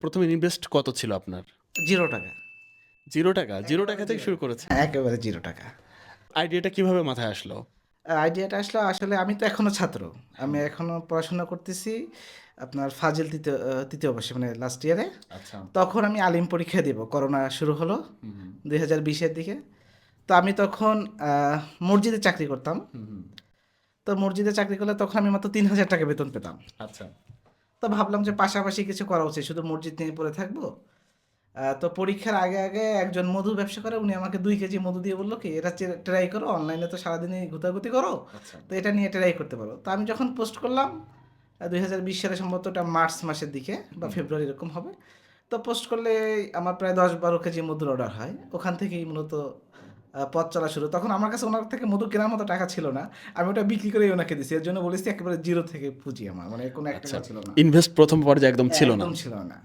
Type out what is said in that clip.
প্রথমে ইনভেস্ট কত ছিল আপনার? ৳0 ৳0 থেকে শুরু করেছেন। একেবারে ৳0 আইডিয়াটা কিভাবে মাথায় আসলো? আইডিয়াটা আসলো আসলে আমি তো এখনো ছাত্র। আমি হুম। এখনো পড়াশোনা করতেছি। আপনার ফাজিল ৩য় বর্ষে মানে লাস্ট ইয়ারে। আচ্ছা। তখন আমি আলিম পরীক্ষা দিব। করোনা শুরু হলো হুম, হুম। ২০২০ এর দিকে। তো আমি তখন আ মসজিদে চাকরি করতাম। হুম, হুম। তো মসজিদে চাকরি করলে তখন আমি মাত্র ৳৩,০০০ বেতন পেতাম। আচ্ছা। তো ভাবলাম যে পাশাপাশি কিছু করা উচিত। শুধু মসজিদ নিয়ে পড়ে থাকবো। তো পরীক্ষার আগে একজন মধু ব্যবসা করে উনি আমাকে ২ কেজি মধু দিয়ে বলল কি, "এটা ট্রাই করো। অনলাইনে তো সারাদিনই ঘুতাঘুতি করো। আচ্ছা। তো এটা নিয়ে ট্রাই করতে পারো।" তো আমি যখন পোস্ট করলাম ২০২০ সালে সম্ভবত ওটা মার্চ মাসের দিকে বা হুম। ফেব্রুয়ারি এরকম হবে। তো পোস্ট করলে আমার প্রায় ১০-১২ কেজি মধুর অর্ডার হয়। ওখান থেকেই মূলত পথ চলা শুরু। তখন আমার কাছে উনার থেকে মধু কেনার মতো টাকা ছিল না। আমি ওটা বিক্রি করেই ওনাকে দিছি। এর জন্য বলেছি একেবারে 0 থেকে পুঁজি আমার। মানে কোনো আচ্ছা। ৳১ ছিল না। ইনভেস্ট ১ম পর্যায়ে একদম ছিল না। একদম ছিল না।